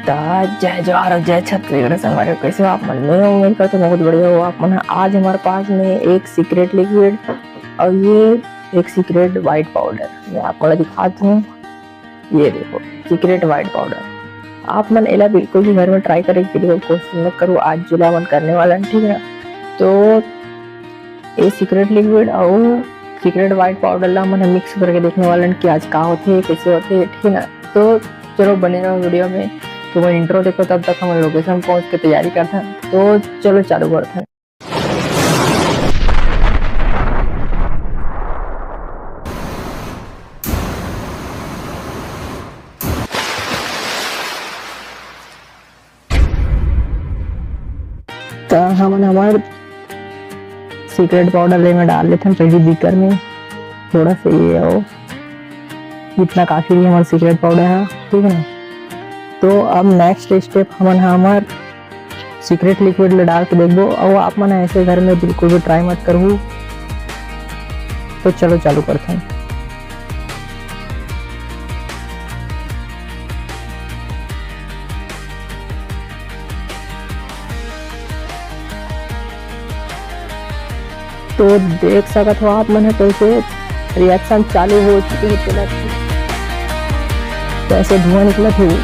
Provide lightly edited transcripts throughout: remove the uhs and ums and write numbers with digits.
जय जवाहर और जय छत्तीसगढ़ संगवारी, कैसे हो आप मन में? उम्मीद करते बहुत बढ़िया हो आप मन। आज हमारे पास में एक सीक्रेट लिक्विड और ये एक सीक्रेट व्हाइट पाउडर मैं आपको दिखाता हूँ। ये देखो सीक्रेट व्हाइट पाउडर। आप मन एला बिल्कुल भी घर में ट्राई करे के लिए कोशिश मत करो, आज जुला मन करने वाला है, ठीक है। तो ये सीक्रेट लिक्विड और सीक्रेट व्हाइट पाउडर ला मन मिक्स करके देखने वाला कि आज का होते कैसे होते, ठीक है। तो चलो बने रहो वीडियो में। तो वो इंट्रो देखो, तब तक हम लोकेशन पहुंच के तैयारी करते हैं। तो चलो चालू करते हैं। तो हम हमारे सीक्रेट पाउडर ले में डाल लेते हैं पहले बीकर में थोड़ा सा ये हो, इतना काफी हमारा सीक्रेट पाउडर है, ठीक है ना। तो अब नेक्स्ट स्टेप हम हमार सीक्रेट लिक्विड ले डाल के देखो, और आप मन ऐसे घर में बिल्कुल भी ट्राई मत करो। तो चलो चालू करते हैं। तो देख सकते हो आप मन कैसे रिएक्शन चालू हो चुकी है, कैसे धुआं निकला थे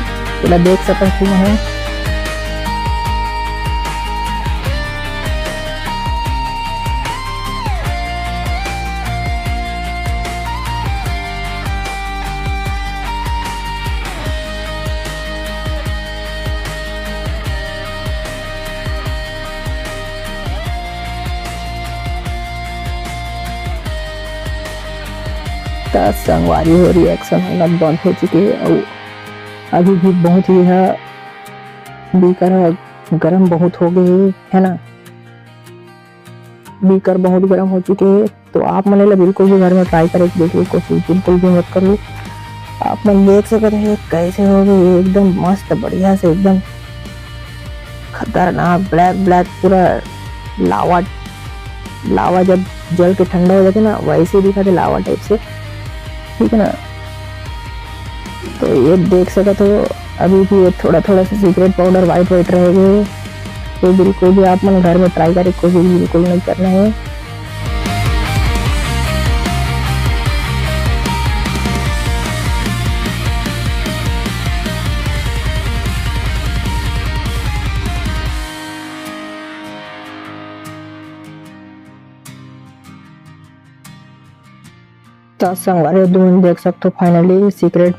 तो देख सकते हैं। संगवारी हो रिएक्शन होना बंद हो चुकी है, और अभी भी बहुत ही है बीकर गर्म बहुत हो गई है ना। बीकर बहुत गर्म हो चुके हैं। तो आप मन बिल्कुल भी घर में ट्राई करें, देखिए कोशिश बिल्कुल भी मत करो। आप मन देख सकते हैं कैसे हो गई, एकदम मस्त बढ़िया से, एकदम खतरनाक ब्लैक ब्लैक पूरा लावा जब जल के ठंडा हो जाते ना वैसे दिखा थे लावा टाइप से, ठीक है ना। तो ये देख सकते हो अभी भी थोड़ा थोड़ा सा सीक्रेट पाउडर व्हाइट रहेगा। तो बिल्कुल भी आप मन घर में ट्राई करें, कोशिश बिल्कुल नहीं करना है। तो संगवारी देख सकते हो फाइनली सीक्रेट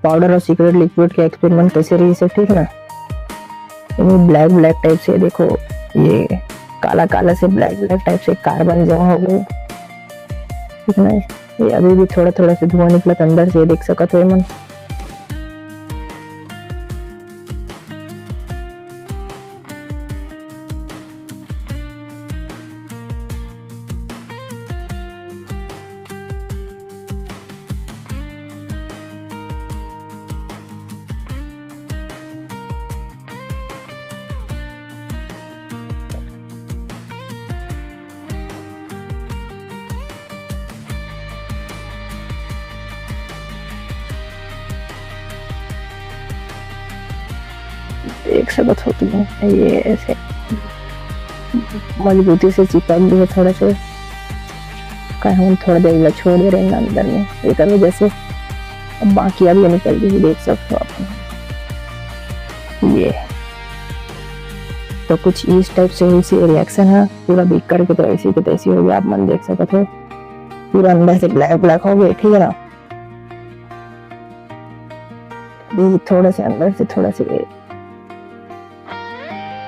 पाउडर और सीक्रेट लिक्विड के एक्सपेरिमेंट कैसे रही से, ठीक है ना। ब्लैक ब्लैक टाइप से देखो, ये काला काला से ब्लैक ब्लैक टाइप से कार्बन जमा हो गए, ठीक है। ये अभी भी थोड़ा थोड़ा से धुआं निकला अंदर से, देख सकते हो मन। देख सकते हो तुम, ये ऐसे मजबूती से चिपक भी है थोड़ा से, हम थोड़ा देर छोड़ दे रहे हैं अंदर में, एक वजह से अब बाकी अभी निकल गई, देख सकते हो आप। ये तो कुछ इस टाइप से हुई सी रिएक्शन है, पूरा बीक करके तो ऐसी की तैसी हो गया, आप मन देख सकते हो पूरा अंदर से ब्लैक ब्लैक हो गया, ठीक है ना। थोड़ा से अंदर से थोड़ा से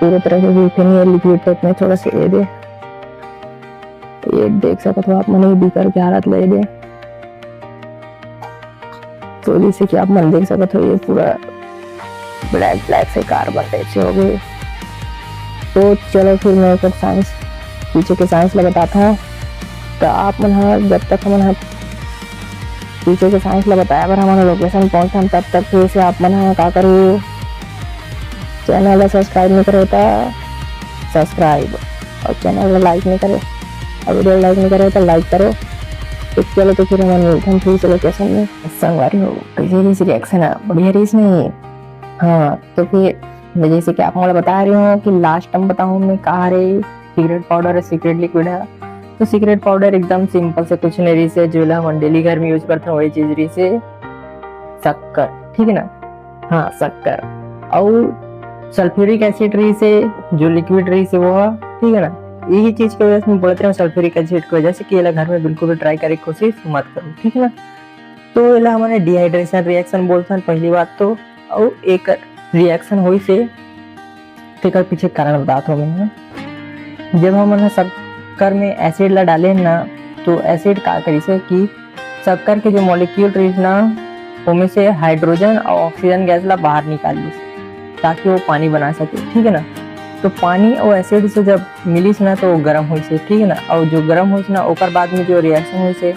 पूरे तरह से फिर लिक्विड टाइप में थोड़ा सा ये दे, ये देख सकते हो आप मन बीकर के हालत ले दे। तो जैसे कि आप मन देख सकते हो ये पूरा ब्लैक ब्लैक से कार्बन टाइप से हो गए। तो चलो फिर मैं एक साइंस पीछे के साइंस ला बताता हूँ। तो आप मन जब तक हम पीछे के साइंस ला बताया पर हमारा लोकेशन पहुंचता तब तक फिर से आप मन क्या करो, चैनल सब्सक्राइब नहीं करे तो सब्सक्राइब, और चैनल लाइक नहीं करे और वीडियो लाइक नहीं करे तो लाइक करो। तो चलो तो फिर हम फिर से लोकेशन में संगवारी हो कैसे रिएक्शन है बढ़िया रीज नहीं। हाँ तो फिर मैं जैसे कि आप मोला बता रही हूँ कि लास्ट टाइम बताऊँ मैं कहा रही सीक्रेट पाउडर है सीक्रेट लिक्विड है। तो सीक्रेट पाउडर एकदम सिंपल से कुछ नहीं रही से जो हम डेली घर में यूज करते हैं वही चीज रही से शक्कर, ठीक है ना। हाँ शक्कर और सल्फ्यूरिक एसिड रही से जो लिक्विड रही से वो है, ठीक है ना। यही चीज की वजह से मैं बोलते हैं सल्फ्यूरिक एसिड की वजह से कि ये घर में बिल्कुल भी ट्राई करे कोशिश मत करो, ठीक है ना। तो ये हमारे डिहाइड्रेशन रिएक्शन बोलते हैं पहली बात तो, और एक रिएक्शन हुई से तेकर पीछे कारण बताता हूँ मैं। जब हम शक्कर में एसिड ला डाले ना तो एसिड का करी से कि शक्कर के जो मॉलिक्यूल रही ना उनमें से हाइड्रोजन और ऑक्सीजन गैस ला बाहर निकाल ली ताकि वो पानी बना सके, ठीक है ना। तो पानी और एसिड से जब मिलीस ना तो गर्म हुई से, ठीक है ना। और जो गर्म हुई ना ओकर बाद में जो रिएक्शन हुई से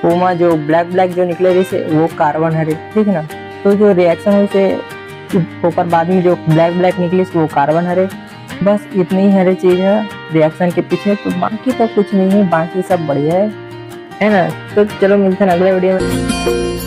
ओमा जो ब्लैक ब्लैक जो निकले रही से वो कार्बन हरे, ठीक है ना। तो जो रिएक्शन हुई से ओकर बाद में जो ब्लैक ब्लैक निकली वो कार्बन हरे। बस इतनी ही हरे चीज है रिएक्शन के पीछे, तो बाकी तो कुछ नहीं है, बाकी सब बढ़िया है ना। तो चलो मिलते हैं अगले वीडियो में।